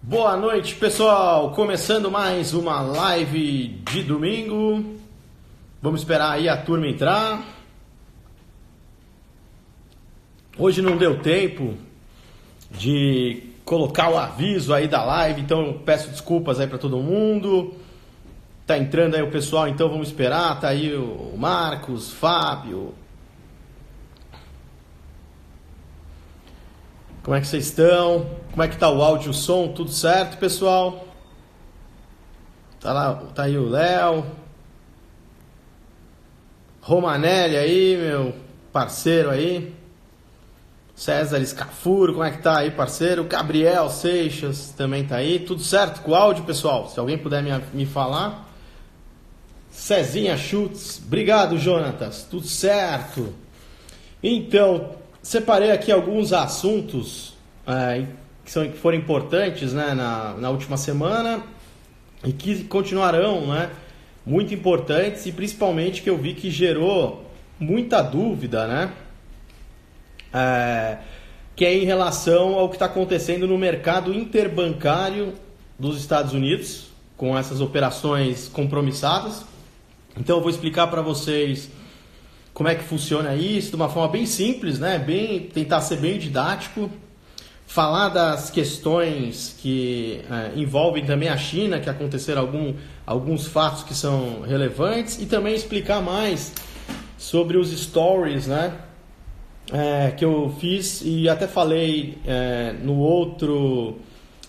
Boa noite, pessoal! Começando mais uma live de domingo. Vamos esperar aí a turma entrar. Hoje não deu tempo de colocar o aviso aí da live, então eu peço desculpas aí para todo mundo. Tá entrando aí o pessoal, então vamos esperar. Tá aí o Marcos, Fábio. Como é que vocês estão? Como é que tá o áudio e o som? Tudo certo, pessoal? Tá lá, tá aí o Léo. Romanelli aí, meu parceiro aí. César Escafuro, como é que tá aí, parceiro? Gabriel Seixas também tá aí. Tudo certo com o áudio, pessoal? Se alguém puder me falar. Cezinha Schultz. Obrigado, Jonatas. Tudo certo. Então, separei aqui alguns assuntos que foram importantes, né, na última semana e que continuarão, né, muito importantes, e principalmente que eu vi que gerou muita dúvida, né, que é em relação ao que está acontecendo no mercado interbancário dos Estados Unidos, com essas operações compromissadas. Então eu vou explicar para vocês como é que funciona isso de uma forma bem simples, né? Tentar ser bem didático, falar das questões que envolvem também a China, que aconteceram alguns fatos que são relevantes, e também explicar mais sobre os stories, né? Que eu fiz e até falei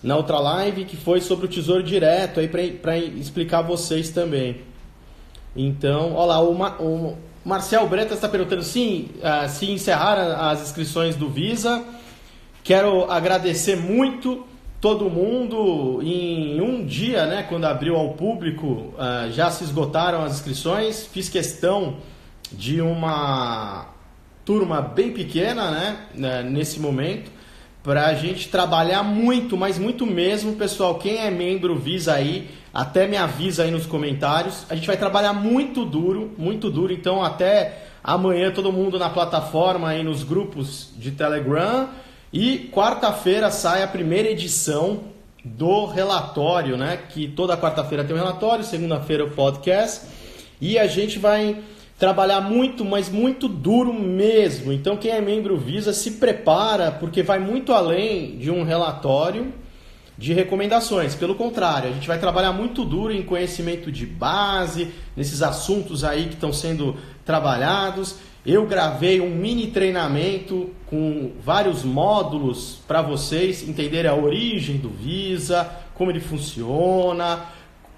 na outra live, que foi sobre o Tesouro Direto, aí para explicar a vocês também. Então, olha lá, o Marcel Bretas está perguntando se encerraram as inscrições do Visa. Quero agradecer muito todo mundo. Em um dia, né, quando abriu ao público, já se esgotaram as inscrições. Fiz questão de uma turma bem pequena, né, nesse momento, para a gente trabalhar muito, mas muito mesmo, pessoal. Quem é membro Visa aí, até me avisa aí nos comentários. A gente vai trabalhar muito duro, então até amanhã todo mundo na plataforma aí nos grupos de Telegram, e quarta-feira sai a primeira edição do relatório, né? Que toda quarta-feira tem um relatório, segunda-feira o podcast, e a gente vai trabalhar muito, mas muito duro mesmo. Então quem é membro Visa se prepara, porque vai muito além de um relatório de recomendações. Pelo contrário, a gente vai trabalhar muito duro em conhecimento de base, nesses assuntos aí que estão sendo trabalhados. Eu gravei um mini treinamento com vários módulos para vocês entenderem a origem do Visa, como ele funciona,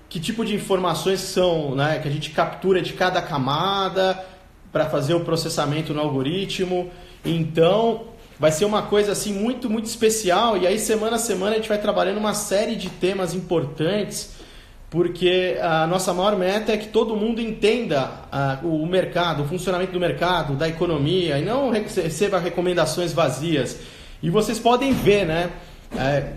que tipo de informações são, né, que a gente captura de cada camada para fazer o processamento no algoritmo. Então vai ser uma coisa assim muito, muito especial. E aí semana a semana a gente vai trabalhando uma série de temas importantes, porque a nossa maior meta é que todo mundo entenda o mercado, o funcionamento do mercado, da economia, e não receba recomendações vazias. E vocês podem ver, né?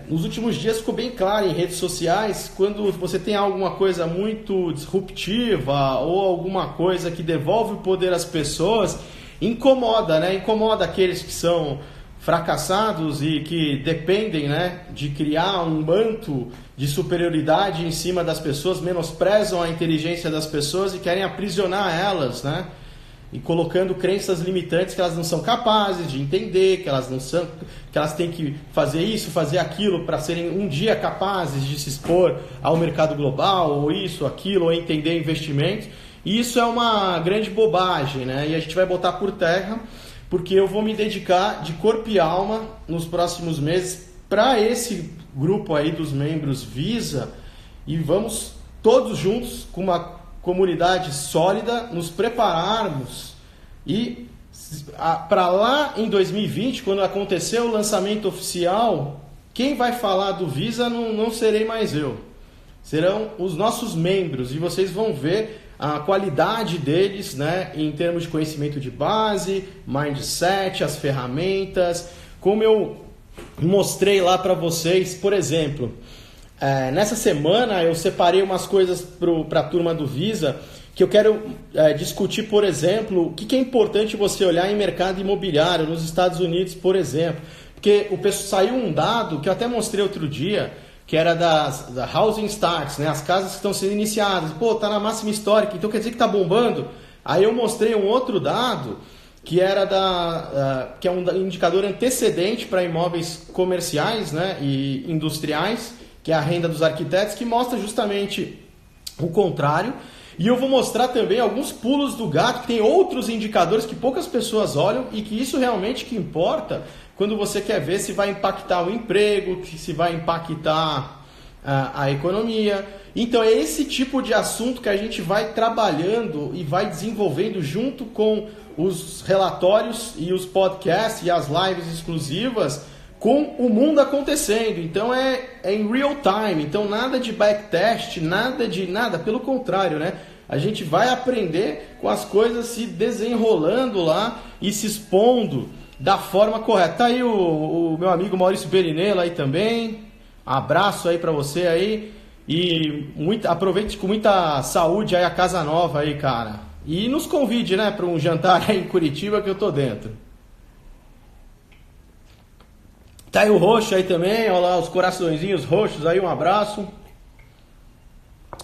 Nos últimos dias ficou bem claro em redes sociais, quando você tem alguma coisa muito disruptiva ou alguma coisa que devolve o poder às pessoas, incomoda, né? Incomoda aqueles que são fracassados e que dependem, né, de criar um manto de superioridade em cima das pessoas, menosprezam a inteligência das pessoas e querem aprisionar elas, né? E colocando crenças limitantes que elas não são capazes de entender, que elas têm que fazer isso, fazer aquilo para serem um dia capazes de se expor ao mercado global, ou isso, aquilo, ou entender investimentos. E isso é uma grande bobagem, né? E a gente vai botar por terra, porque eu vou me dedicar de corpo e alma nos próximos meses para esse grupo aí dos membros Visa, e vamos todos juntos com uma comunidade sólida, nos prepararmos, e para lá em 2020, quando acontecer o lançamento oficial, quem vai falar do Visa não serei mais eu, serão os nossos membros, e vocês vão ver a qualidade deles, né, em termos de conhecimento de base, mindset, as ferramentas, como eu mostrei lá para vocês. Por exemplo, nessa semana eu separei umas coisas para a turma do Visa que eu quero discutir. Por exemplo, o que é importante você olhar em mercado imobiliário nos Estados Unidos, por exemplo, porque saiu um dado que eu até mostrei outro dia, que era da housing starts, né? As casas que estão sendo iniciadas. Pô, tá na máxima histórica, então quer dizer que tá bombando? Aí eu mostrei um outro dado que era que é um indicador antecedente para imóveis comerciais, né, e industriais, que é a renda dos arquitetos, que mostra justamente o contrário. E eu vou mostrar também alguns pulos do gato, que tem outros indicadores que poucas pessoas olham e que isso realmente que importa quando você quer ver se vai impactar o emprego, se vai impactar a economia. Então é esse tipo de assunto que a gente vai trabalhando e vai desenvolvendo junto com os relatórios e os podcasts e as lives exclusivas com o mundo acontecendo. Então é em real time, então nada de backtest, nada, pelo contrário, né? A gente vai aprender com as coisas se desenrolando lá e se expondo da forma correta. Tá aí o meu amigo Maurício Berinello aí também. Abraço aí para você aí e aproveite com muita saúde aí a casa nova aí, cara. E nos convide, né, para um jantar aí em Curitiba que eu tô dentro. Tá aí o roxo aí também, olha lá os coraçõezinhos roxos aí, um abraço.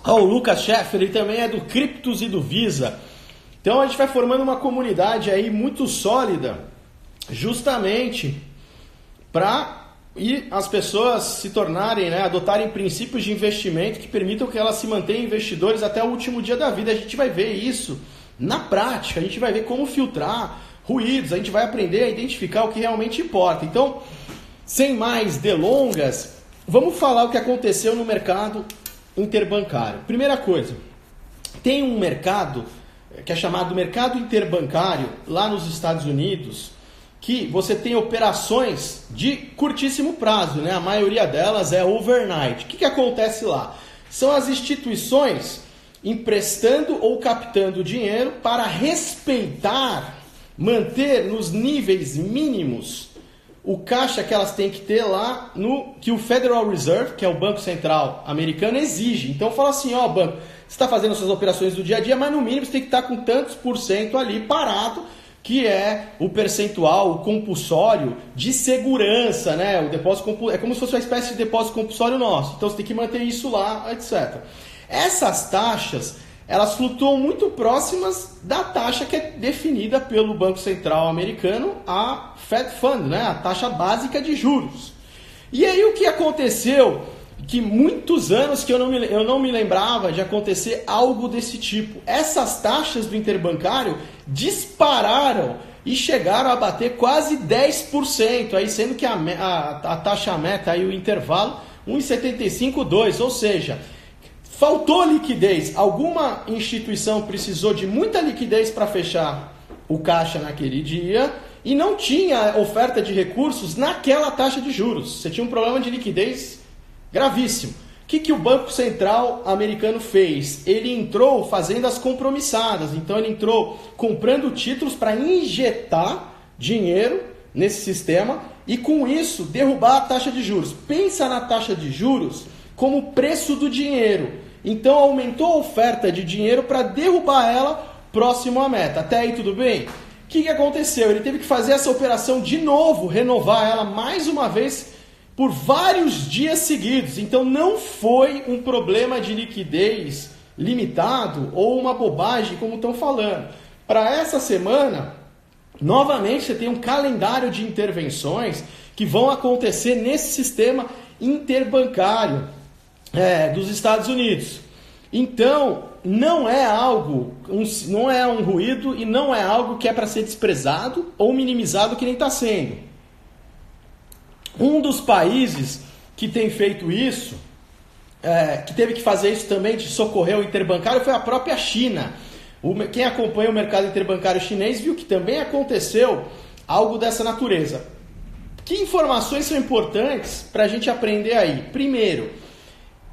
Ó, o Lucas Scheffer, ele também é do Criptos e do Visa. Então a gente vai formando uma comunidade aí muito sólida, justamente para as pessoas se tornarem, né, adotarem princípios de investimento que permitam que elas se mantenham investidores até o último dia da vida. A gente vai ver isso na prática, a gente vai ver como filtrar ruídos, a gente vai aprender a identificar o que realmente importa. Então, sem mais delongas, vamos falar o que aconteceu no mercado interbancário. Primeira coisa, tem um mercado que é chamado mercado interbancário lá nos Estados Unidos, que você tem operações de curtíssimo prazo, né? A maioria delas é overnight. O que acontece lá? São as instituições emprestando ou captando dinheiro para respeitar, manter nos níveis mínimos o caixa que elas têm que ter lá no que o Federal Reserve, que é o Banco Central americano, exige. Então fala assim, ó, banco, você está fazendo suas operações do dia a dia, mas no mínimo você tem que estar com tantos % ali parado, que é o percentual, o compulsório de segurança, né? O depósito é como se fosse uma espécie de depósito compulsório nosso. Então você tem que manter isso lá, etc. Essas taxas, elas flutuam muito próximas da taxa que é definida pelo Banco Central americano, a Fed Fund, né? A taxa básica de juros. E aí o que aconteceu? Que muitos anos que eu não me lembrava de acontecer algo desse tipo. Essas taxas do interbancário dispararam e chegaram a bater quase 10%, aí sendo que a taxa meta, aí o intervalo, 1,75-2, ou seja, faltou liquidez. Alguma instituição precisou de muita liquidez para fechar o caixa naquele dia e não tinha oferta de recursos naquela taxa de juros. Você tinha um problema de liquidez gravíssimo. O que o Banco Central americano fez? Ele entrou fazendo as compromissadas. Então ele entrou comprando títulos para injetar dinheiro nesse sistema e com isso derrubar a taxa de juros. Pensa na taxa de juros como preço do dinheiro. Então aumentou a oferta de dinheiro para derrubar ela próximo à meta. Até aí tudo bem? O que aconteceu? Ele teve que fazer essa operação de novo, renovar ela mais uma vez por vários dias seguidos. Então não foi um problema de liquidez limitado ou uma bobagem como estão falando. Para essa semana, novamente você tem um calendário de intervenções que vão acontecer nesse sistema interbancário dos Estados Unidos. Então não é algo, não é um ruído e não é algo que é para ser desprezado ou minimizado que nem está sendo. Um dos países que tem feito isso, que teve que fazer isso também de socorrer o interbancário, foi a própria China. Quem acompanha o mercado interbancário chinês viu que também aconteceu algo dessa natureza. Que informações são importantes para a gente aprender aí? Primeiro,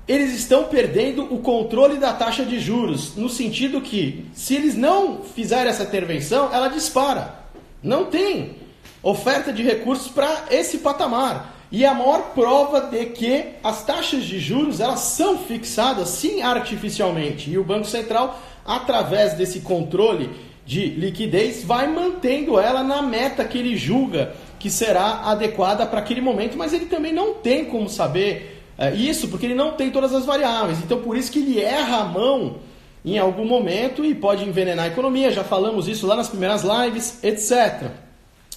eles estão perdendo o controle da taxa de juros, no sentido que, se eles não fizerem essa intervenção, ela dispara. Não tem oferta de recursos para esse patamar. E a maior prova de que as taxas de juros elas são fixadas, sim, artificialmente. E o Banco Central, através desse controle de liquidez, vai mantendo ela na meta que ele julga que será adequada para aquele momento. Mas ele também não tem como saber Isso porque ele não tem todas as variáveis. Então, por isso que ele erra a mão em algum momento e pode envenenar a economia. Já falamos isso lá nas primeiras lives, etc.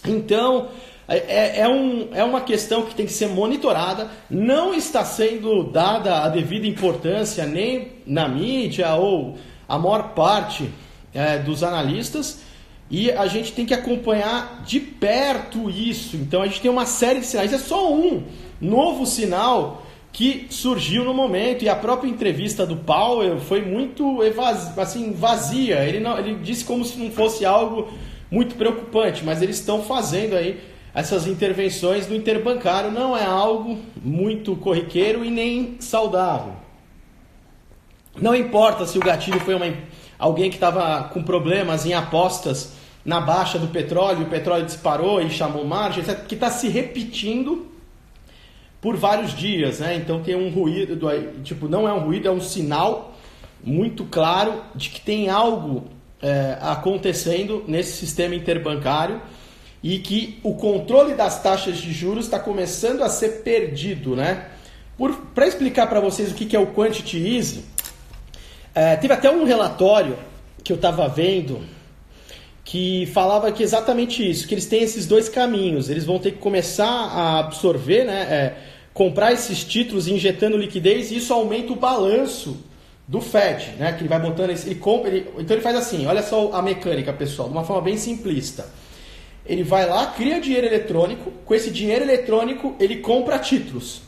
Então, é uma questão que tem que ser monitorada. Não está sendo dada a devida importância nem na mídia ou a maior parte dos analistas. E a gente tem que acompanhar de perto isso. Então, a gente tem uma série de sinais. É só um novo sinal que surgiu no momento, e a própria entrevista do Powell foi muito vazia. Ele disse como se não fosse algo muito preocupante, mas eles estão fazendo aí essas intervenções no interbancário. Não é algo muito corriqueiro e nem saudável. Não importa se o gatilho foi alguém que estava com problemas em apostas na baixa do petróleo, o petróleo disparou e chamou margem, etc., que está se repetindo por vários dias, né? Então tem um ruído, não é um ruído, é um sinal muito claro de que tem algo acontecendo nesse sistema interbancário e que o controle das taxas de juros está começando a ser perdido, né? Para explicar para vocês o que é o Quantity Easing, teve até um relatório que eu estava vendo que falava que exatamente isso, que eles têm esses dois caminhos. Eles vão ter que começar a absorver, né, comprar esses títulos injetando liquidez, e isso aumenta o balanço do Fed, né, que ele vai botando, então ele faz assim, olha só a mecânica, pessoal, de uma forma bem simplista. Ele vai lá, cria dinheiro eletrônico, com esse dinheiro eletrônico ele compra títulos.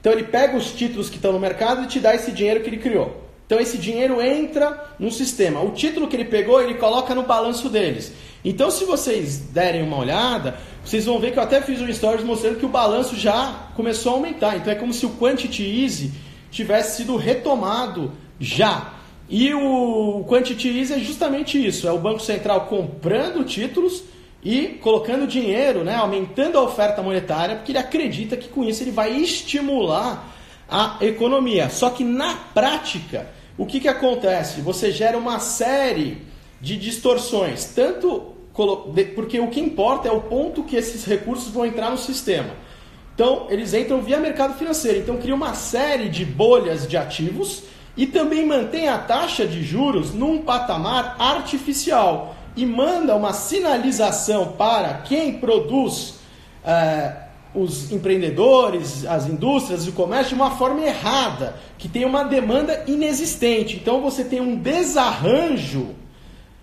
Então ele pega os títulos que estão no mercado e te dá esse dinheiro que ele criou. Então esse dinheiro entra no sistema. O título que ele pegou, ele coloca no balanço deles. Então se vocês derem uma olhada, vocês vão ver que eu até fiz um stories mostrando que o balanço já começou a aumentar. Então é como se o Quantity Easing tivesse sido retomado já. E o Quantity Easing é justamente isso. É o Banco Central comprando títulos e colocando dinheiro, né, aumentando a oferta monetária, porque ele acredita que com isso ele vai estimular a economia. Só que na prática, o que acontece? Você gera uma série de distorções, porque o que importa é o ponto que esses recursos vão entrar no sistema. Então, eles entram via mercado financeiro. Então, cria uma série de bolhas de ativos e também mantém a taxa de juros num patamar artificial e manda uma sinalização para quem produz os empreendedores, as indústrias e o comércio de uma forma errada, que tem uma demanda inexistente. Então você tem um desarranjo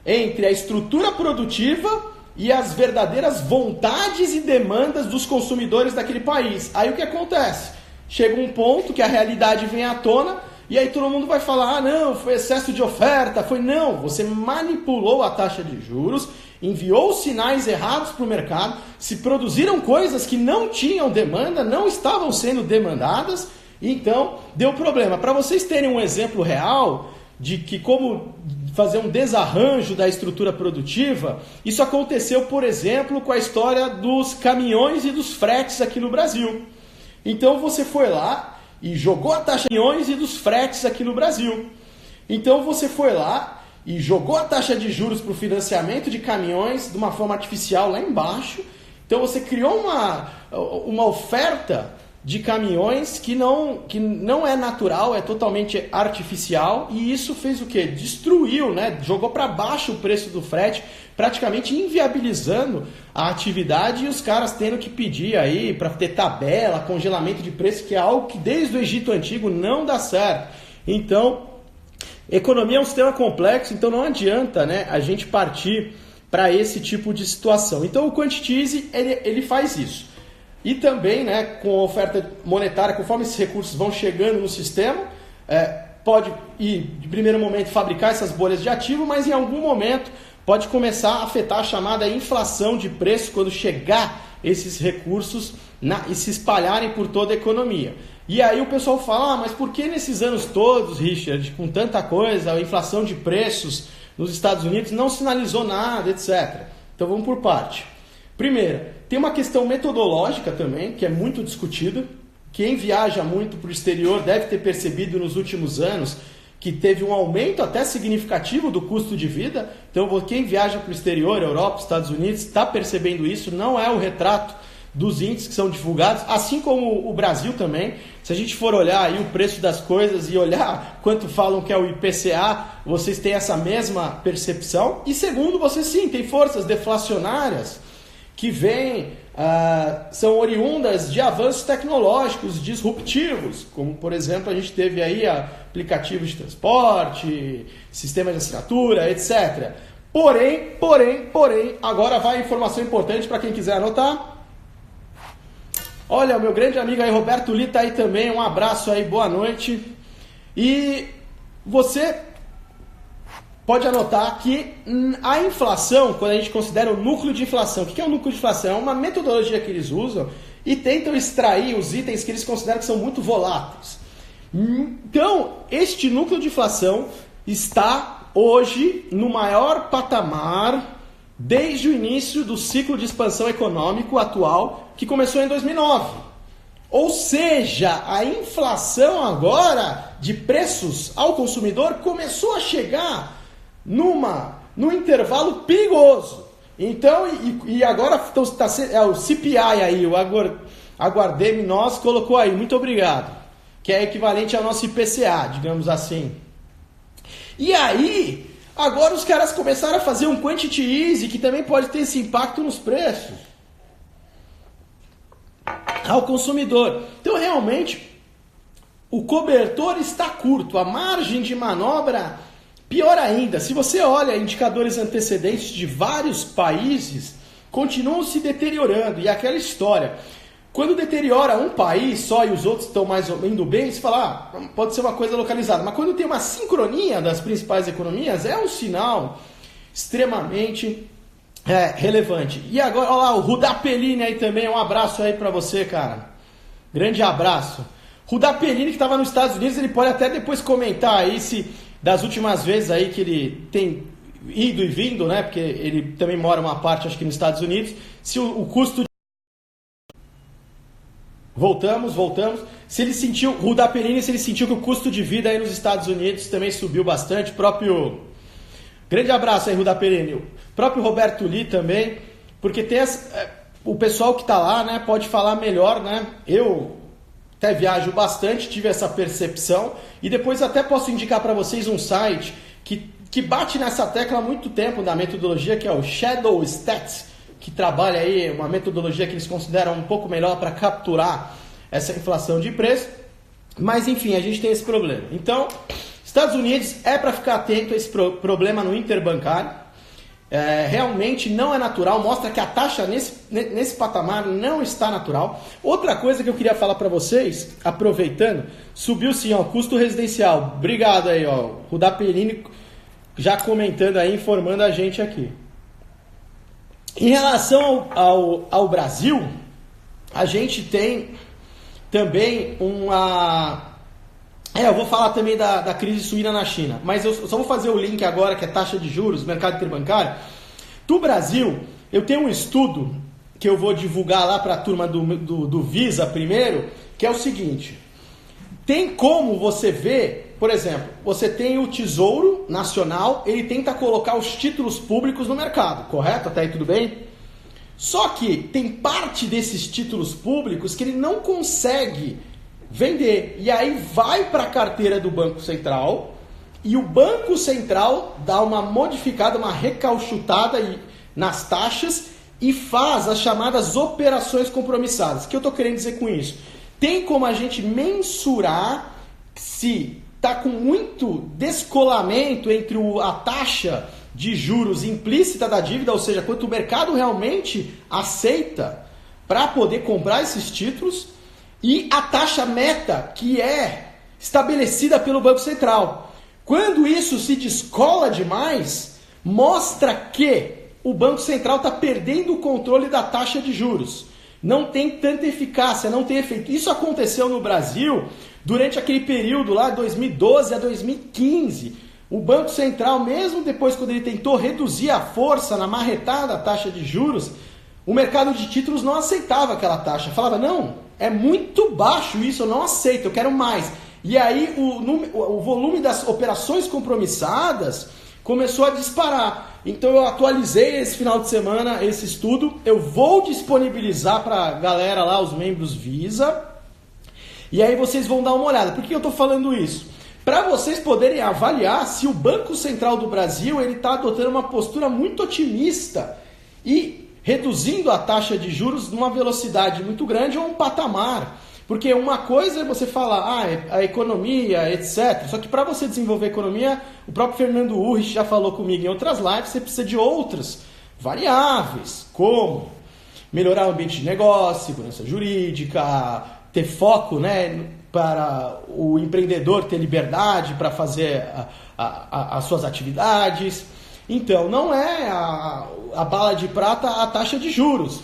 entre a estrutura produtiva e as verdadeiras vontades e demandas dos consumidores daquele país. Aí o que acontece? Chega um ponto que a realidade vem à tona e aí todo mundo vai falar, não, foi excesso de oferta, não, você manipulou a taxa de juros, enviou sinais errados para o mercado, se produziram coisas que não tinham demanda, não estavam sendo demandadas, então deu problema. Para vocês terem um exemplo real de que como fazer um desarranjo da estrutura produtiva, isso aconteceu, por exemplo, com a história dos caminhões e dos fretes aqui no Brasil. Então você foi lá e jogou a taxa de caminhões e dos fretes aqui no Brasil. Então você foi lá e jogou a taxa de juros para o financiamento de caminhões de uma forma artificial lá embaixo. Então você criou uma oferta de caminhões que não é natural, é totalmente artificial, e isso fez o quê? Destruiu, né? Jogou para baixo o preço do frete, praticamente inviabilizando a atividade e os caras tendo que pedir aí para ter tabela, congelamento de preço, que é algo que desde o Egito Antigo não dá certo. Então, economia é um sistema complexo, então não adianta, né, a gente partir para esse tipo de situação. Então o Quantity Easing, ele faz isso. E também, né, com a oferta monetária, conforme esses recursos vão chegando no sistema, pode, de primeiro momento, fabricar essas bolhas de ativo, mas em algum momento pode começar a afetar a chamada inflação de preço quando chegar esses recursos e se espalharem por toda a economia. E aí o pessoal fala, mas por que nesses anos todos, Richard, com tanta coisa, a inflação de preços nos Estados Unidos não sinalizou nada, etc. Então vamos por parte. Primeiro, tem uma questão metodológica também, que é muito discutida. Quem viaja muito para o exterior deve ter percebido nos últimos anos que teve um aumento até significativo do custo de vida. Então quem viaja para o exterior, Europa, Estados Unidos, está percebendo isso, não é o retrato dos índices que são divulgados, assim como o Brasil também. Se a gente for olhar aí o preço das coisas e olhar quanto falam que é o IPCA, vocês têm essa mesma percepção. E segundo, vocês sim, tem forças deflacionárias que vêm, são oriundas de avanços tecnológicos disruptivos, como por exemplo a gente teve aí aplicativos de transporte, sistemas de assinatura, etc. Porém, agora vai a informação importante para quem quiser anotar. Olha, o meu grande amigo aí, Roberto Li, tá aí também, um abraço aí, boa noite. E você pode anotar que a inflação, quando a gente considera o núcleo de inflação, o que é o núcleo de inflação? É uma metodologia que eles usam e tentam extrair os itens que eles consideram que são muito voláteis. Então, este núcleo de inflação está hoje no maior patamar desde o início do ciclo de expansão econômico atual, que começou em 2009. Ou seja, a inflação agora de preços ao consumidor começou a chegar num intervalo perigoso. Então, e agora é o CPI aí, o Aguardeme Nós colocou aí, muito obrigado, que é equivalente ao nosso IPCA, digamos assim. E aí, agora os caras começaram a fazer um quantity easy, que também pode ter esse impacto nos preços ao consumidor. Então, realmente, o cobertor está curto, a margem de manobra, pior ainda, se você olha indicadores antecedentes de vários países, continuam se deteriorando. E aquela história, quando deteriora um país só e os outros estão mais ou menos bem, você fala, pode ser uma coisa localizada. Mas quando tem uma sincronia das principais economias, é um sinal extremamente relevante. E agora, olha lá, o Rudá Pellini aí também, um abraço aí para você, cara. Grande abraço. Rudá Pellini, que estava nos Estados Unidos, ele pode até depois comentar aí se das últimas vezes aí que ele tem ido e vindo, né? Porque ele também mora uma parte, acho que nos Estados Unidos, se o custo de... Voltamos. Se ele sentiu, Rudá Pellini, se ele sentiu que o custo de vida aí nos Estados Unidos também subiu bastante, grande abraço aí, Rudá Pellini. O próprio Roberto Li também, porque tem o pessoal que está lá, né, pode falar melhor, né? Eu até viajo bastante, tive essa percepção e depois até posso indicar para vocês um site que bate nessa tecla há muito tempo da metodologia, que é o Shadow Stats, que trabalha aí uma metodologia que eles consideram um pouco melhor para capturar essa inflação de preço. Mas enfim, a gente tem esse problema. Então, Estados Unidos é para ficar atento a esse problema no interbancário. Realmente não é natural, mostra que a taxa nesse patamar não está natural. Outra coisa que eu queria falar para vocês, aproveitando, subiu sim, ó, custo residencial. Obrigado aí, ó, Rudá Pellini já comentando aí, informando a gente aqui. Em relação ao Brasil, a gente tem também eu vou falar também da crise suína na China, mas eu só vou fazer o link agora, que é taxa de juros, mercado interbancário. Do Brasil, eu tenho um estudo que eu vou divulgar lá para a turma do Visa primeiro, que é o seguinte. Tem como você ver, por exemplo, você tem o Tesouro Nacional, ele tenta colocar os títulos públicos no mercado, correto? Até aí tudo bem? Só que tem parte desses títulos públicos que ele não consegue vender. E aí vai para a carteira do Banco Central e o Banco Central dá uma modificada, uma recalchutada nas taxas e faz as chamadas operações compromissadas. O que eu estou querendo dizer com isso? Tem como a gente mensurar se está com muito descolamento entre a taxa de juros implícita da dívida, ou seja, quanto o mercado realmente aceita para poder comprar esses títulos, e a taxa meta, que é estabelecida pelo Banco Central. Quando isso se descola demais, mostra que o Banco Central está perdendo o controle da taxa de juros. Não tem tanta eficácia, não tem efeito. Isso aconteceu no Brasil durante aquele período lá, 2012 a 2015. O Banco Central, mesmo depois quando ele tentou reduzir a força na marretada da taxa de juros, o mercado de títulos não aceitava aquela taxa. Falava, não, é muito baixo isso, eu não aceito, eu quero mais. E aí o volume das operações compromissadas começou a disparar. Então eu atualizei esse final de semana esse estudo, eu vou disponibilizar para a galera lá, os membros Visa, e aí vocês vão dar uma olhada. Por que eu estou falando isso? Para vocês poderem avaliar se o Banco Central do Brasil está adotando uma postura muito otimista e reduzindo a taxa de juros numa velocidade muito grande ou um patamar. Porque uma coisa é você falar, a economia, etc. Só que para você desenvolver a economia, o próprio Fernando Urrich já falou comigo em outras lives, você precisa de outras variáveis, como melhorar o ambiente de negócio, segurança jurídica, ter foco, né, para o empreendedor ter liberdade para fazer as suas atividades. Então, não é a bala de prata a taxa de juros.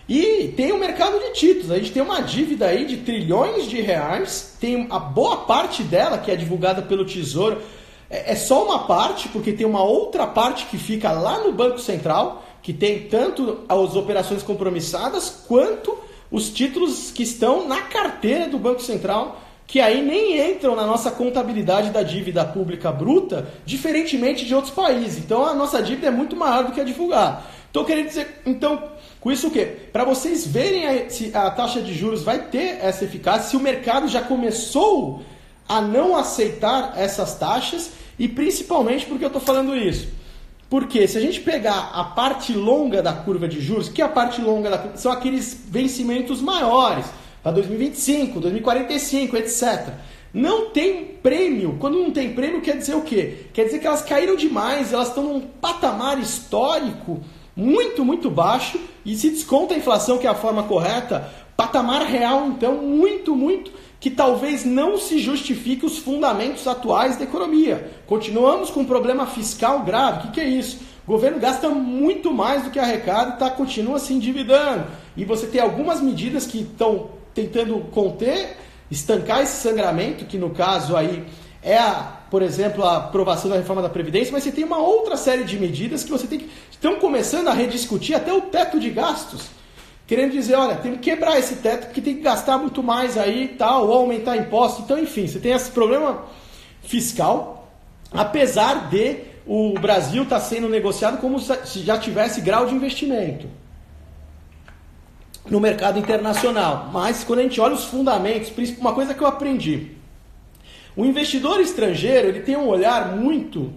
E tem o mercado de títulos, a gente tem uma dívida aí de trilhões de reais, tem a boa parte dela que é divulgada pelo Tesouro, é só uma parte, porque tem uma outra parte que fica lá no Banco Central, que tem tanto as operações compromissadas, quanto os títulos que estão na carteira do Banco Central, que aí nem entram na nossa contabilidade da dívida pública bruta, diferentemente de outros países. Então a nossa dívida é muito maior do que a divulgada. Estou querendo dizer, então, com isso o quê? Para vocês verem se a taxa de juros vai ter essa eficácia, se o mercado já começou a não aceitar essas taxas, e principalmente porque eu estou falando isso. Porque se a gente pegar a parte longa da curva de juros, que é a parte longa da curva? São aqueles vencimentos maiores, para 2025, 2045, etc. Não tem prêmio. Quando não tem prêmio, quer dizer o quê? Quer dizer que elas caíram demais, elas estão num patamar histórico muito, muito baixo, e se desconta a inflação, que é a forma correta, patamar real, então, muito, muito, que talvez não se justifique os fundamentos atuais da economia. Continuamos com um problema fiscal grave. O que é isso? O governo gasta muito mais do que arrecada e continua se endividando. E você tem algumas medidas que estão tentando conter, estancar esse sangramento, que no caso aí por exemplo, a aprovação da reforma da Previdência, mas você tem uma outra série de medidas que estão começando a rediscutir até o teto de gastos, querendo dizer, olha, tem que quebrar esse teto porque tem que gastar muito mais aí e tal, ou aumentar impostos. Então, enfim, você tem esse problema fiscal, apesar de o Brasil estar sendo negociado como se já tivesse grau de investimento no mercado internacional. Mas quando a gente olha os fundamentos, uma coisa que eu aprendi, o investidor estrangeiro ele tem um olhar muito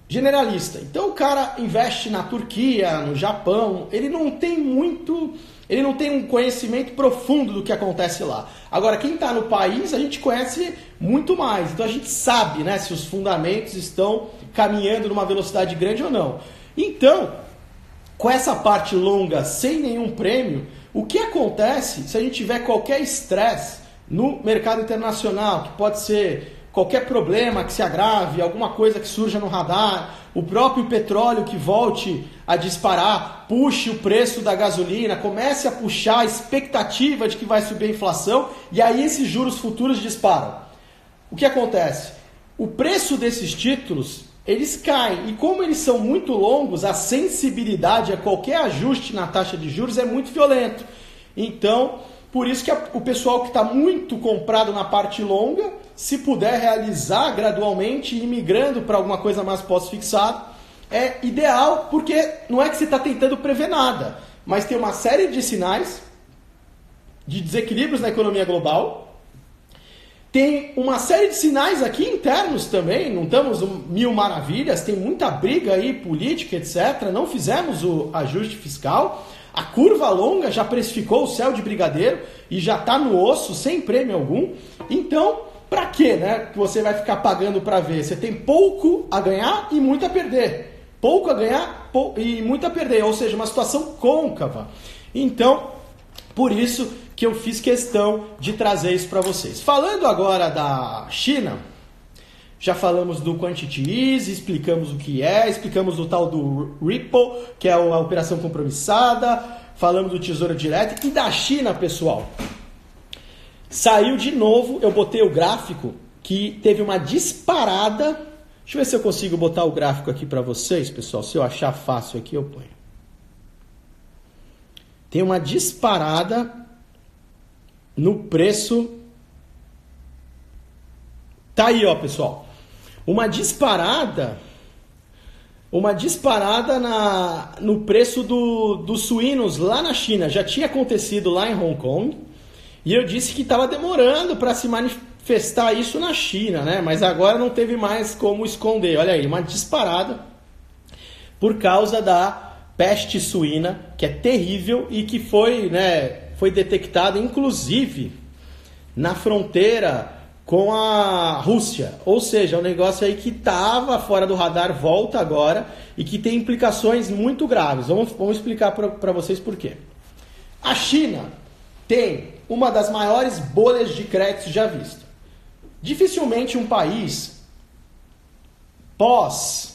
generalista. Então o cara investe na Turquia, no Japão, ele não tem um conhecimento profundo do que acontece lá. Agora, quem está no país, a gente conhece muito mais. Então a gente sabe, né, se os fundamentos estão caminhando numa velocidade grande ou não. Então, com essa parte longa, sem nenhum prêmio, o que acontece se a gente tiver qualquer estresse no mercado internacional, que pode ser qualquer problema que se agrave, alguma coisa que surja no radar, o próprio petróleo que volte a disparar, puxe o preço da gasolina, comece a puxar a expectativa de que vai subir a inflação, e aí esses juros futuros disparam. O que acontece? O preço desses títulos, eles caem, e como eles são muito longos, a sensibilidade a qualquer ajuste na taxa de juros é muito violento. Então, por isso que o pessoal que está muito comprado na parte longa, se puder realizar gradualmente e migrando para alguma coisa mais pós-fixado, é ideal, porque não é que você está tentando prever nada, mas tem uma série de sinais de desequilíbrios na economia global, tem uma série de sinais aqui internos também, não estamos mil maravilhas, tem muita briga aí política, etc. Não fizemos o ajuste fiscal. A curva longa já precificou o céu de brigadeiro e já está no osso, sem prêmio algum. Então, para quê, né, que você vai ficar pagando para ver? Você tem pouco a ganhar e muito a perder. Pouco a ganhar e muito a perder. Ou seja, uma situação côncava. Então, por isso que eu fiz questão de trazer isso para vocês. Falando agora da China, já falamos do Quantity Easy, explicamos o que é, explicamos do tal do Ripple, que é a operação compromissada, falamos do Tesouro Direto e da China, pessoal. Saiu de novo, eu botei o gráfico, que teve uma disparada. Deixa eu ver se eu consigo botar o gráfico aqui para vocês, pessoal. Se eu achar fácil aqui, eu ponho. Tem uma disparada no preço. Tá aí, ó, pessoal. Uma disparada uma disparada no preço dos suínos lá na China. Já tinha acontecido lá em Hong Kong, e eu disse que estava demorando para se manifestar isso na China, né? Mas agora não teve mais como esconder. Olha aí, uma disparada por causa da peste suína, que é terrível e que foi detectada, inclusive, na fronteira com a Rússia. Ou seja, um negócio aí que estava fora do radar, volta agora, e que tem implicações muito graves. Vamos explicar para vocês por quê. A China tem uma das maiores bolhas de crédito já vista. Dificilmente um país pós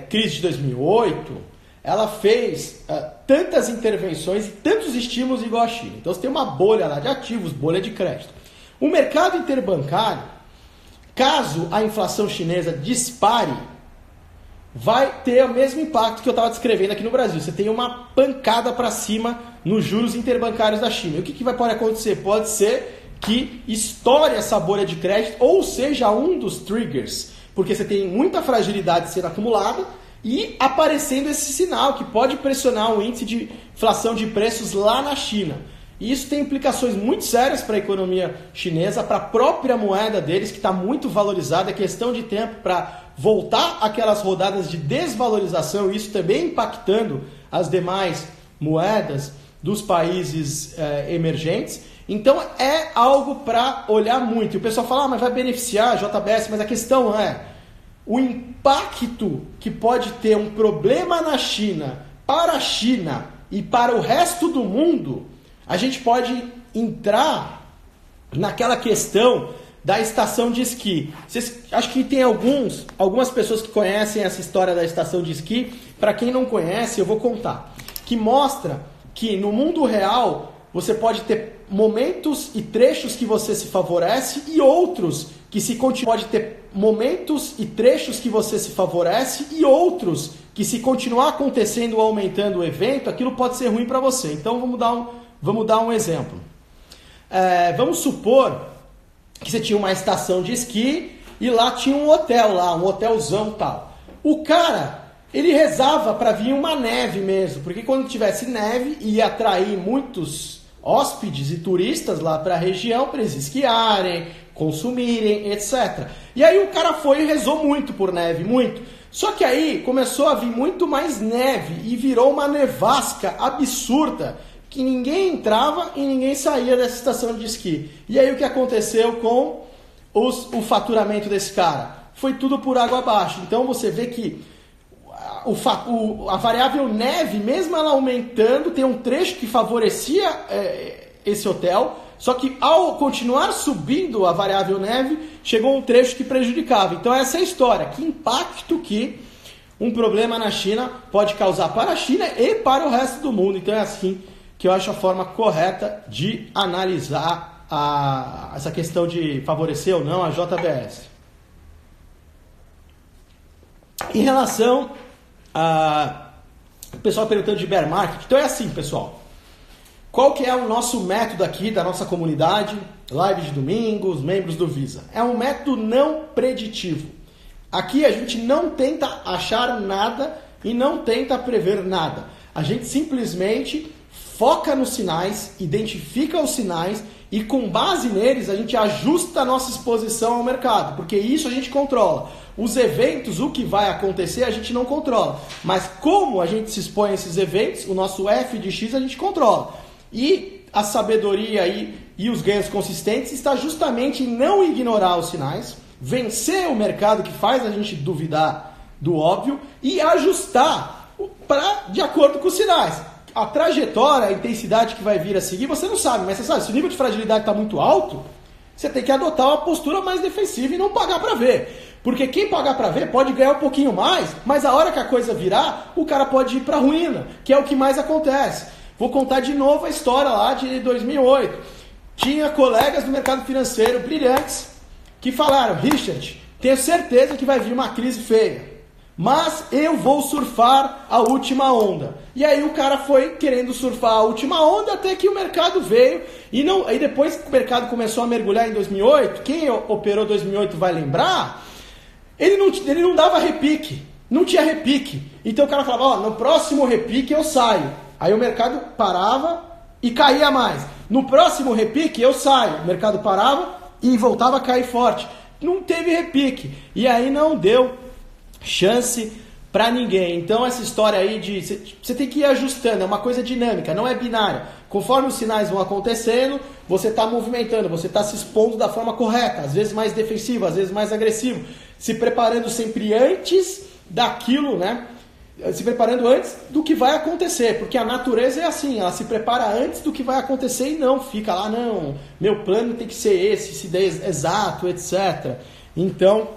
crise de 2008, ela fez tantas intervenções e tantos estímulos igual a China. Então você tem uma bolha lá de ativos, bolha de crédito. O mercado interbancário, caso a inflação chinesa dispare, vai ter o mesmo impacto que eu estava descrevendo aqui no Brasil. Você tem uma pancada para cima nos juros interbancários da China. E o que pode acontecer? Pode ser que estoure essa bolha de crédito, ou seja, um dos triggers, porque você tem muita fragilidade sendo acumulada e aparecendo esse sinal que pode pressionar o índice de inflação de preços lá na China. E isso tem implicações muito sérias para a economia chinesa, para a própria moeda deles, que está muito valorizada. É questão de tempo para voltar aquelas rodadas de desvalorização, isso também impactando as demais moedas dos países emergentes. Então é algo para olhar muito. E o pessoal fala, mas vai beneficiar a JBS, mas a questão é o impacto que pode ter um problema na China, para a China e para o resto do mundo. A gente pode entrar naquela questão da estação de esqui. Acho que tem algumas pessoas que conhecem essa história da estação de esqui. Para quem não conhece, eu vou contar. Que mostra que no mundo real você pode ter momentos e trechos que você se favorece e outros que pode ter momentos e trechos que você se favorece e outros que, se continuar acontecendo ou aumentando o evento, aquilo pode ser ruim para você. Então vamos dar um exemplo. Vamos supor que você tinha uma estação de esqui e lá tinha um hotel, um hotelzão tal. O cara, ele rezava para vir uma neve mesmo, porque quando tivesse neve ia atrair muitos hóspedes e turistas lá para a região para eles esquiarem, consumirem, etc. E aí o cara foi e rezou muito por neve, muito. Só que aí começou a vir muito mais neve e virou uma nevasca absurda, que ninguém entrava e ninguém saía dessa estação de esqui. E aí o que aconteceu com o faturamento desse cara? Foi tudo por água abaixo. Então você vê que a variável neve, mesmo ela aumentando, tem um trecho que favorecia esse hotel, só que ao continuar subindo a variável neve, chegou um trecho que prejudicava. Então essa é a história. Que impacto que um problema na China pode causar para a China e para o resto do mundo. Então é assim que eu acho a forma correta de analisar essa questão de favorecer ou não a JBS. Em relação o pessoal perguntando de bear market, então é assim, pessoal. Qual que é o nosso método aqui da nossa comunidade, live de domingo, os membros do Visa? É um método não preditivo. Aqui a gente não tenta achar nada e não tenta prever nada. A gente simplesmente foca nos sinais, identifica os sinais e com base neles a gente ajusta a nossa exposição ao mercado, porque isso a gente controla. Os eventos, o que vai acontecer, a gente não controla. Mas como a gente se expõe a esses eventos, o nosso F de X a gente controla. E a sabedoria e os ganhos consistentes está justamente em não ignorar os sinais, vencer o mercado que faz a gente duvidar do óbvio e ajustar de acordo com os sinais. A trajetória, a intensidade que vai vir a seguir, você não sabe, mas você sabe, se o nível de fragilidade está muito alto, você tem que adotar uma postura mais defensiva e não pagar para ver. Porque quem pagar para ver pode ganhar um pouquinho mais, mas a hora que a coisa virar, o cara pode ir para a ruína, que é o que mais acontece. Vou contar de novo a história lá de 2008. Tinha colegas do mercado financeiro brilhantes que falaram: Richard, tenho certeza que vai vir uma crise feia, mas eu vou surfar a última onda. E aí o cara foi querendo surfar a última onda até que o mercado veio. Aí depois que o mercado começou a mergulhar em 2008, quem operou 2008 vai lembrar, ele não dava repique. não tinha repique. Então o cara falava, ó, no próximo repique eu saio. Aí o mercado parava e caía mais. No próximo repique eu saio. O mercado parava e voltava a cair forte. Não teve repique. E aí não deu chance para ninguém. Então essa história aí de você tem que ir ajustando, é uma coisa dinâmica, não é binária. Conforme os sinais vão acontecendo, você está movimentando, você está se expondo da forma correta, às vezes mais defensivo, às vezes mais agressivo, se preparando sempre antes daquilo, né? Se preparando antes do que vai acontecer, porque a natureza é assim, ela se prepara antes do que vai acontecer e não fica lá, não, meu plano tem que ser esse der exato, etc. Então,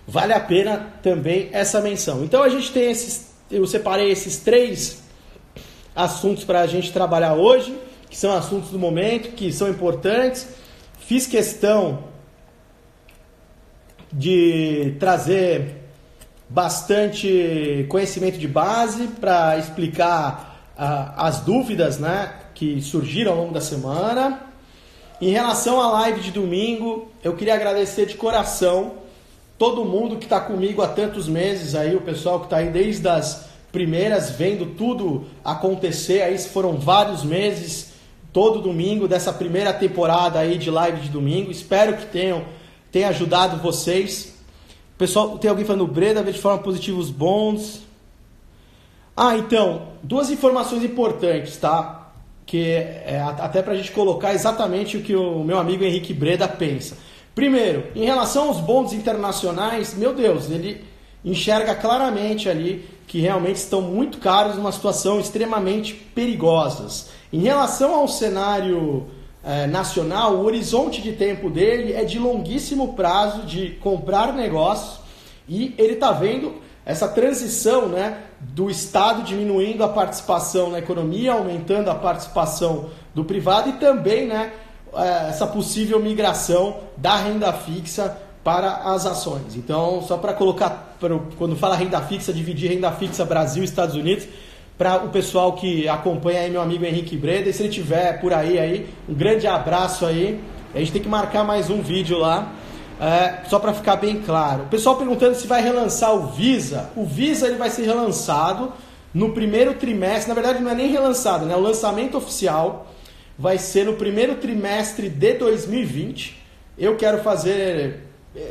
vale a pena também essa menção. Então a gente tem eu separei esses 3 assuntos para a gente trabalhar hoje, que são assuntos do momento, que são importantes. Fiz questão de trazer bastante conhecimento de base para explicar as dúvidas, né, que surgiram ao longo da semana. Em relação à live de domingo, eu queria agradecer de coração todo mundo que está comigo há tantos meses, aí, o pessoal que está aí desde as primeiras, vendo tudo acontecer, aí foram vários meses, todo domingo, dessa primeira temporada aí de live de domingo. Espero que tenha ajudado vocês. Pessoal, tem alguém falando, Breda vê de forma positiva os bonds. Então, 2 informações importantes, tá? Que até para a gente colocar exatamente o que o meu amigo Henrique Breda pensa. Primeiro, em relação aos bonds internacionais, meu Deus, ele enxerga claramente ali que realmente estão muito caros, numa situação extremamente perigosa. Em relação ao cenário nacional, o horizonte de tempo dele é de longuíssimo prazo de comprar negócios e ele está vendo essa transição, né, do Estado diminuindo a participação na economia, aumentando a participação do privado e também, né, essa possível migração da renda fixa para as ações. Então, só para colocar, quando fala renda fixa, dividir renda fixa Brasil e Estados Unidos, para o pessoal que acompanha aí meu amigo Henrique Breda, e se ele tiver por aí, um grande abraço aí. A gente tem que marcar mais um vídeo lá, só para ficar bem claro. O pessoal perguntando se vai relançar o Visa. O Visa ele vai ser relançado no primeiro trimestre, na verdade não é nem relançado, né? O lançamento oficial vai ser no primeiro trimestre de 2020. Eu quero fazer,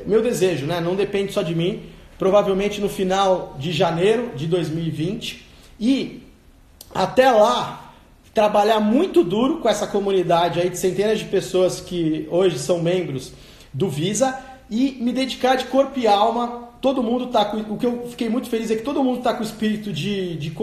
meu desejo, né? Não depende só de mim, provavelmente no final de janeiro de 2020. E até lá, trabalhar muito duro com essa comunidade aí de centenas de pessoas que hoje são membros do Visa e me dedicar de corpo e alma. Todo mundo tá com... O que eu fiquei muito feliz é que todo mundo está com o espírito de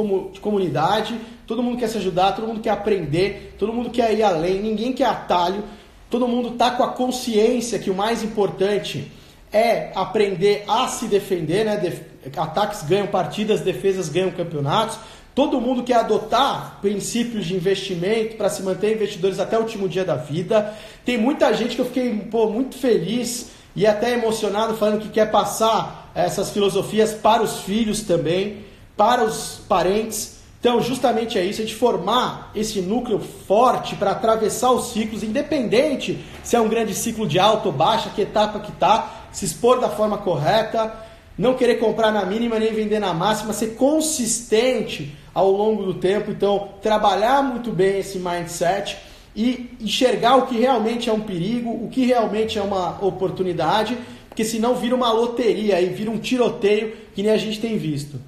comunidade, todo mundo quer se ajudar, todo mundo quer aprender, todo mundo quer ir além, ninguém quer atalho, todo mundo está com a consciência que o mais importante é aprender a se defender, né? Ataques ganham partidas, defesas ganham campeonatos. Todo mundo quer adotar princípios de investimento para se manter investidores até o último dia da vida. Tem muita gente que eu fiquei muito feliz e até emocionado falando que quer passar essas filosofias para os filhos também, para os parentes. Então, justamente é isso, a gente formar esse núcleo forte para atravessar os ciclos, independente se é um grande ciclo de alta ou baixa, que etapa que está, se expor da forma correta, não querer comprar na mínima nem vender na máxima, ser consistente ao longo do tempo. Então, trabalhar muito bem esse mindset e enxergar o que realmente é um perigo, o que realmente é uma oportunidade, porque senão vira uma loteria e vira um tiroteio que nem a gente tem visto.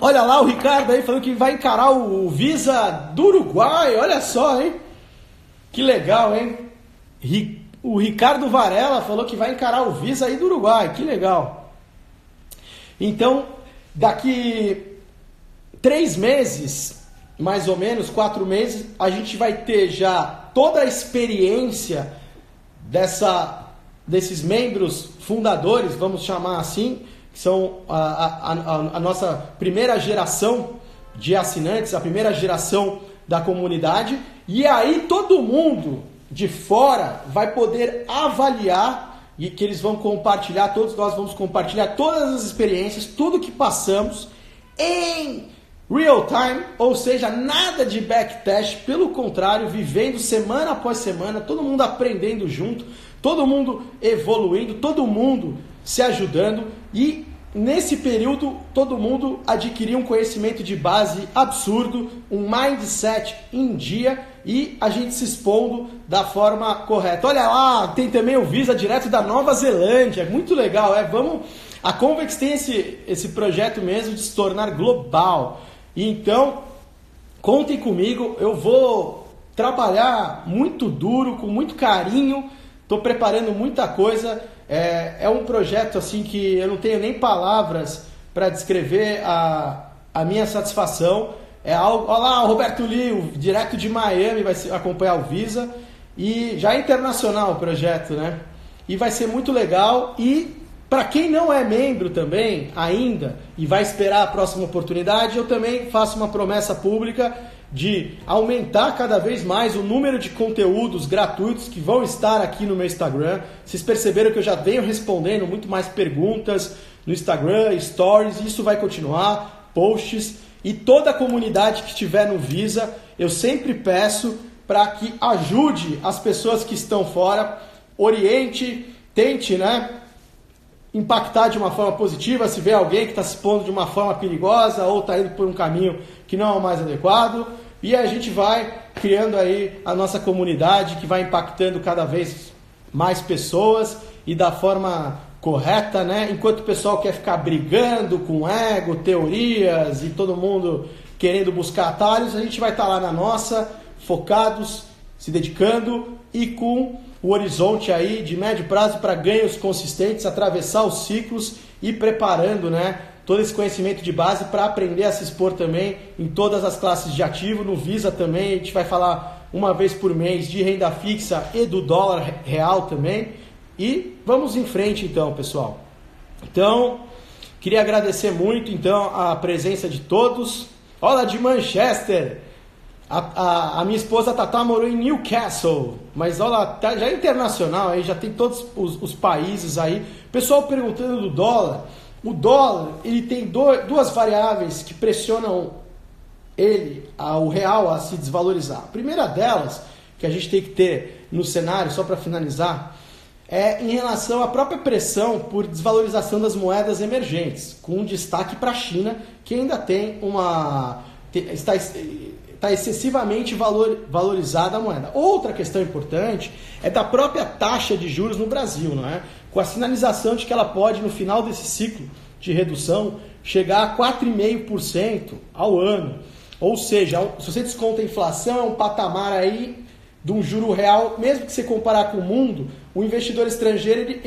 Olha lá o Ricardo aí falando que vai encarar o Visa do Uruguai, olha só, hein? Que legal, hein? O Ricardo Varela falou que vai encarar o Visa aí do Uruguai, que legal. Então, daqui 3 meses, mais ou menos, 4 meses, a gente vai ter já toda a experiência desses membros fundadores, vamos chamar assim, que são a nossa primeira geração de assinantes, a primeira geração da comunidade, e aí todo mundo de fora vai poder avaliar e que eles vão compartilhar, todos nós vamos compartilhar todas as experiências, tudo que passamos em real time, ou seja, nada de backtest, pelo contrário, vivendo semana após semana, todo mundo aprendendo junto, todo mundo evoluindo, todo mundo se ajudando e nesse período, todo mundo adquiriu um conhecimento de base absurdo, um mindset em dia e a gente se expondo da forma correta. Olha lá, tem também o Visa direto da Nova Zelândia, muito legal. A Convex tem esse projeto mesmo de se tornar global. Então, contem comigo, eu vou trabalhar muito duro, com muito carinho, estou preparando muita coisa. É um projeto assim que eu não tenho nem palavras para descrever a minha satisfação. É algo, olha lá, o Roberto Liu, direto de Miami, vai acompanhar o Visa. E já é internacional o projeto, né? E vai ser muito legal. E para quem não é membro também ainda e vai esperar a próxima oportunidade, eu também faço uma promessa pública de aumentar cada vez mais o número de conteúdos gratuitos que vão estar aqui no meu Instagram. Vocês perceberam que eu já venho respondendo muito mais perguntas no Instagram, stories, isso vai continuar, posts, e toda a comunidade que estiver no Visa, eu sempre peço para que ajude as pessoas que estão fora, oriente, tente, né, impactar de uma forma positiva, se vê alguém que está se expondo de uma forma perigosa ou está indo por um caminho que não é o mais adequado, e a gente vai criando aí a nossa comunidade que vai impactando cada vez mais pessoas e da forma correta, né? Enquanto o pessoal quer ficar brigando com ego, teorias e todo mundo querendo buscar atalhos, a gente vai estar lá na nossa, focados, se dedicando e com o horizonte aí de médio prazo para ganhos consistentes, atravessar os ciclos e preparando, né, todo esse conhecimento de base para aprender a se expor também em todas as classes de ativo. No Visa também a gente vai falar uma vez por mês de renda fixa e do dólar real também. E vamos em frente então, pessoal. Então, queria agradecer muito então a presença de todos. Olá de Manchester! A minha esposa Tatá morou em Newcastle, mas olha, já é internacional, aí já tem todos os países aí. Pessoal perguntando do dólar. O dólar, ele tem duas variáveis que pressionam o real a se desvalorizar. A primeira delas, que a gente tem que ter no cenário, só para finalizar, é em relação à própria pressão por desvalorização das moedas emergentes, com destaque para a China, que ainda tem está excessivamente valorizada a moeda. Outra questão importante é da própria taxa de juros no Brasil, não é? Com a sinalização de que ela pode, no final desse ciclo de redução, chegar a 4,5% ao ano. Ou seja, se você desconta a inflação, é um patamar aí de um juro real, mesmo que você comparar com o mundo, o investidor estrangeiro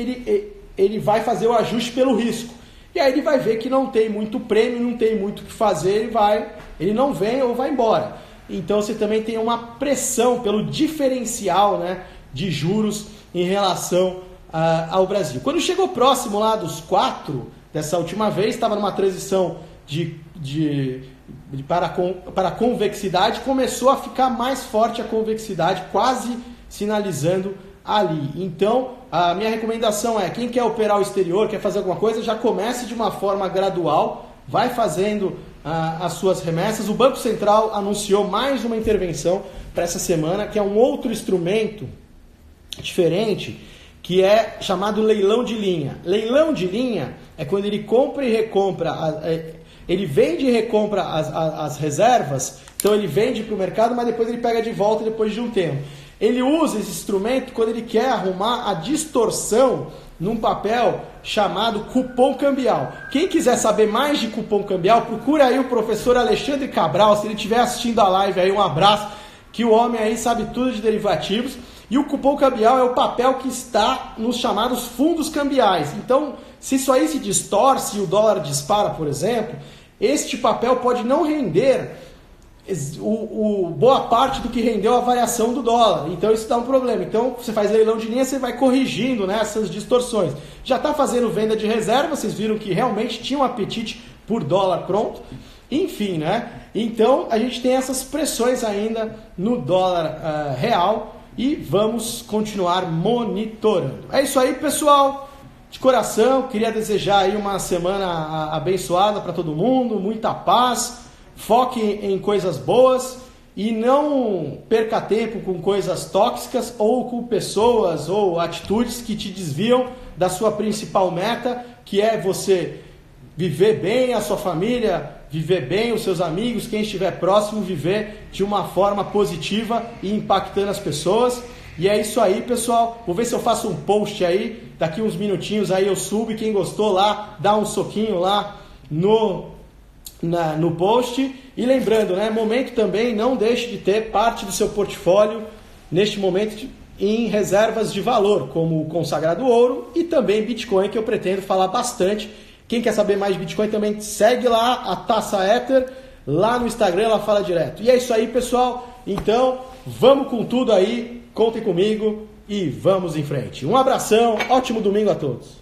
ele vai fazer o ajuste pelo risco. E aí ele vai ver que não tem muito prêmio, não tem muito o que fazer, ele não vem ou vai embora. Então você também tem uma pressão pelo diferencial, né, de juros em relação ao Brasil. Quando chegou próximo lá dos 4, dessa última vez, estava numa transição para a convexidade, começou a ficar mais forte a convexidade, quase sinalizando ali. Então, a minha recomendação é, quem quer operar o exterior, quer fazer alguma coisa, já comece de uma forma gradual, vai fazendo as suas remessas. O Banco Central anunciou mais uma intervenção para essa semana, que é um outro instrumento diferente, que é chamado leilão de linha. Leilão de linha é quando ele compra e recompra, ele vende e recompra as reservas, então ele vende para o mercado, mas depois ele pega de volta depois de um tempo. Ele usa esse instrumento quando ele quer arrumar a distorção num papel chamado cupom cambial. Quem quiser saber mais de cupom cambial, procura aí o professor Alexandre Cabral, se ele estiver assistindo a live aí, um abraço, que o homem aí sabe tudo de derivativos. E o cupom cambial é o papel que está nos chamados fundos cambiais. Então, se isso aí se distorce e o dólar dispara, por exemplo, este papel pode não render boa parte do que rendeu a variação do dólar. Então isso dá um problema. Então você faz leilão de linha, você vai corrigindo, né, essas distorções. Já está fazendo venda de reserva, vocês viram que realmente tinha um apetite por dólar pronto. Enfim, né? Então a gente tem essas pressões ainda no dólar real e vamos continuar monitorando. É isso aí, pessoal. De coração, queria desejar aí uma semana abençoada para todo mundo, muita paz. Foque em coisas boas e não perca tempo com coisas tóxicas ou com pessoas ou atitudes que te desviam da sua principal meta, que é você viver bem a sua família, viver bem os seus amigos, quem estiver próximo, viver de uma forma positiva e impactando as pessoas. E é isso aí, pessoal. Vou ver se eu faço um post aí, daqui uns minutinhos aí eu subo, e quem gostou lá, dá um soquinho lá no post. E lembrando, né, momento também, não deixe de ter parte do seu portfólio neste momento em reservas de valor, como o consagrado ouro e também Bitcoin, que eu pretendo falar bastante. Quem quer saber mais de Bitcoin também segue lá a Taça Ether, lá no Instagram ela fala direto. E é isso aí, pessoal. Então, vamos com tudo aí, contem comigo e vamos em frente. Um abração, ótimo domingo a todos.